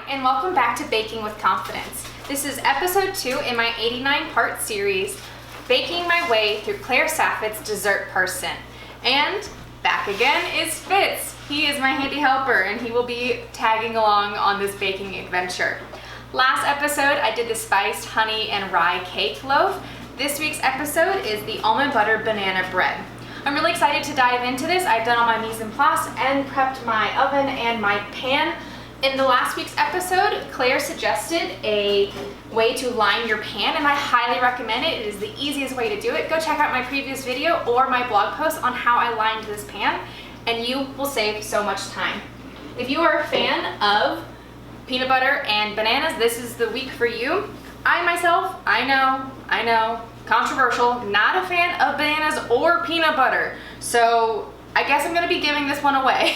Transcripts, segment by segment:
and welcome back to Baking with Confidence. This is episode 2 in my 89-part series, Baking My Way Through Claire Saffit's Dessert Person. And back again is Fitz. He is my handy helper and he will be tagging along on this baking adventure. Last episode I did the spiced honey and rye cake loaf. This week's episode is the almond butter banana bread. I'm really excited to dive into this. I've done all my mise en place and prepped my oven and my pan. In the last week's episode, Claire suggested a way to line your pan, and I highly recommend it. It is the easiest way to do it. Go check out my previous video or my blog post on how I lined this pan, and you will save so much time. If you are a fan of peanut butter and bananas, this is the week for you. I myself, I know, controversial, not a fan of bananas or peanut butter. So I guess I'm gonna be giving this one away.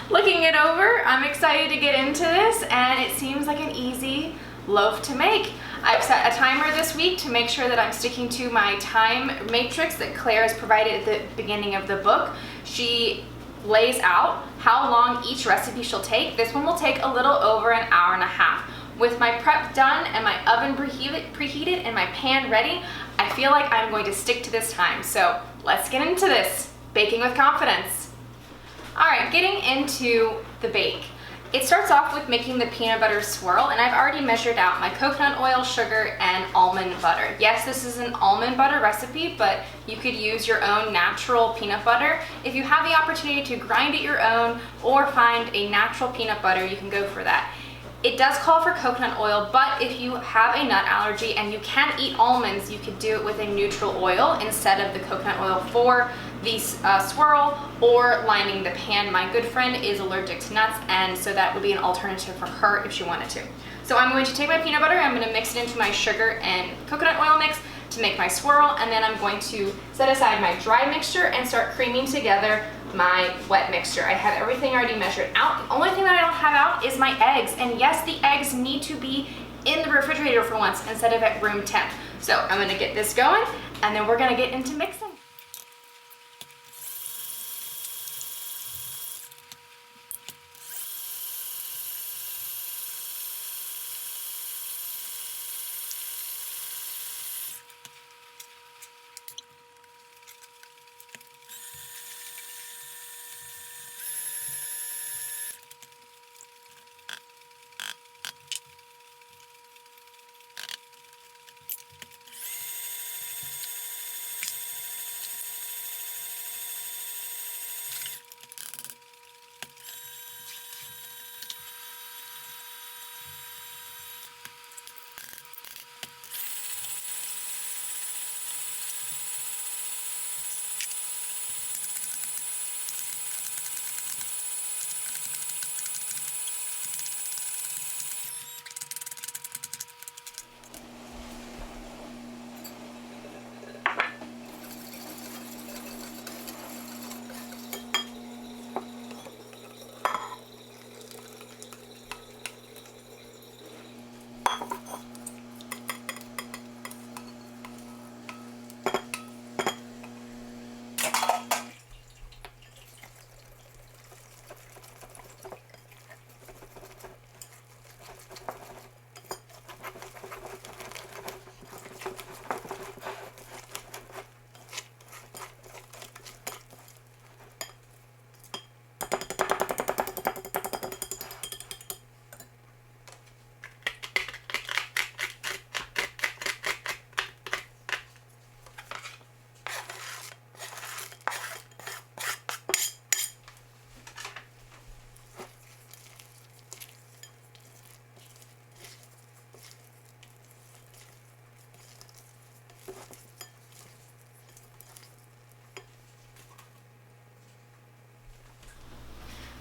Looking it over, I'm excited to get into this, and it seems like an easy loaf to make. I've set a timer this week to make sure that I'm sticking to my time matrix that Claire has provided at the beginning of the book. She lays out how long each recipe she'll take. This one will take a little over an hour and a half. With my prep done and my oven preheated and my pan ready, I feel like I'm going to stick to this time. So let's get into this. Baking with confidence. All right, getting into the bake. It starts off with making the peanut butter swirl, and I've already measured out my coconut oil, sugar, and almond butter. Yes, this is an almond butter recipe, but you could use your own natural peanut butter. If you have the opportunity to grind it your own or find a natural peanut butter, you can go for that. It does call for coconut oil, but if you have a nut allergy and you can eat almonds, you could do it with a neutral oil instead of the coconut oil for the swirl or lining the pan. My good friend is allergic to nuts, and so that would be an alternative for her if she wanted to. So I'm going to take my peanut butter, I'm going to mix it into my sugar and coconut oil mix to make my swirl, and then I'm going to set aside my dry mixture and start creaming together my wet mixture. I have everything already measured out. The only thing that I don't have out is my eggs, and yes, the eggs need to be in the refrigerator for once instead of at room temp. So I'm going to get this going, and then we're going to get into mixing.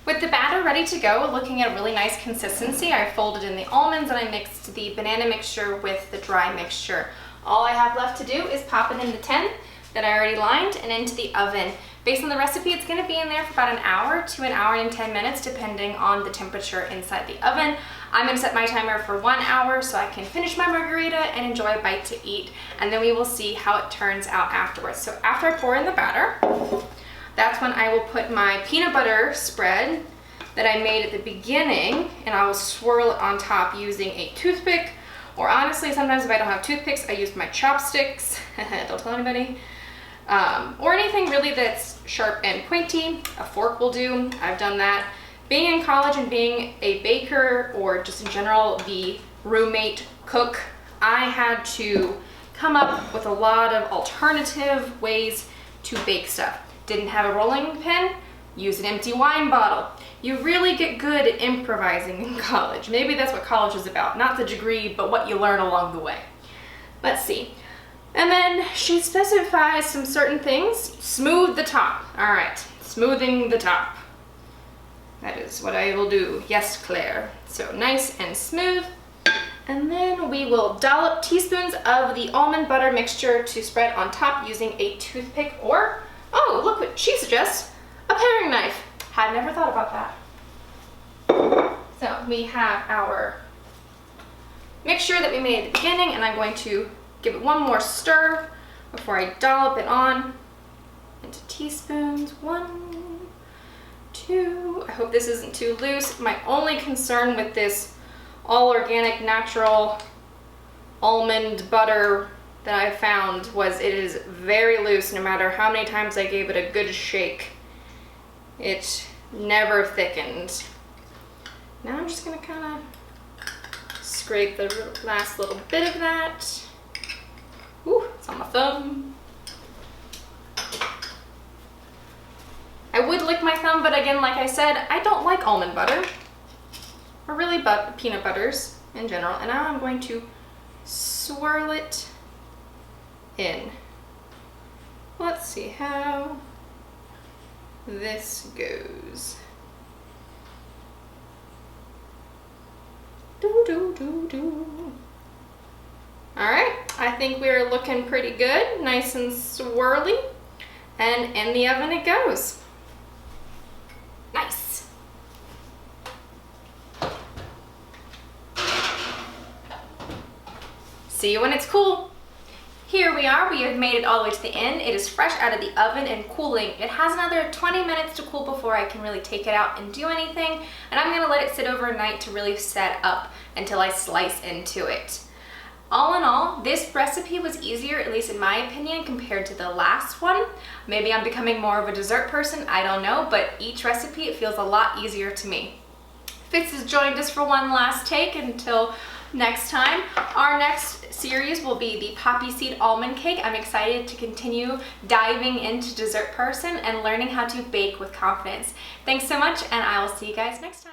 With the batter ready to go, looking at a really nice consistency, I folded in the almonds and I mixed the banana mixture with the dry mixture. All I have left to do is pop it in the tin that I already lined and into the oven. Based on the recipe, it's going to be in there for about an hour to an hour and 10 minutes, depending on the temperature inside the oven. I'm going to set my timer for 1 hour so I can finish my margarita and enjoy a bite to eat, and then we will see how it turns out afterwards. So after I pour in the batter, that's when I will put my peanut butter spread that I made at the beginning, and I will swirl it on top using a toothpick, or honestly, sometimes if I don't have toothpicks, I use my chopsticks. Don't tell anybody. Or anything really that's sharp and pointy. A fork will do. I've done that. Being in college and being a baker, or just in general the roommate cook, I had to come up with a lot of alternative ways to bake stuff. Didn't have a rolling pin? Use an empty wine bottle. You really get good at improvising in college. Maybe that's what college is about. Not the degree, but what you learn along the way. Let's see. And then she specifies some certain things. Smooth the top. All right, smoothing the top. That is what I will do. Yes, Claire. So nice and smooth. And then we will dollop teaspoons of the almond butter mixture to spread on top using a toothpick, or, oh, look what she suggests, a paring knife. Had never thought about that. So we have our mixture that we made at the beginning, and I'm going to give it one more stir before I dollop it on into teaspoons. 1, 2. I hope this isn't too loose. My only concern with this all organic natural almond butter that I found was it is very loose. No matter how many times I gave it a good shake, it never thickened. Now I'm just gonna kind of scrape the last little bit of that. Ooh, it's on my thumb. I would lick my thumb, but again, like I said, I don't like almond butter, or really peanut butters in general. And now I'm going to swirl it in. Let's see how this goes. Do, do, do, do. All right, I think we're looking pretty good, nice and swirly, and in the oven it goes. Nice. See you when it's cool. Here we are, we have made it all the way to the end. It is fresh out of the oven and cooling. It has another 20 minutes to cool before I can really take it out and do anything. And I'm gonna let it sit overnight to really set up until I slice into it. All in all, this recipe was easier, at least in my opinion, compared to the last one. Maybe I'm becoming more of a dessert person, I don't know, but each recipe, it feels a lot easier to me. Fitz has joined us for one last take until next time. Our next series will be the poppy seed almond cake. I'm excited to continue diving into dessert person and learning how to bake with confidence. Thanks so much, and I will see you guys next time.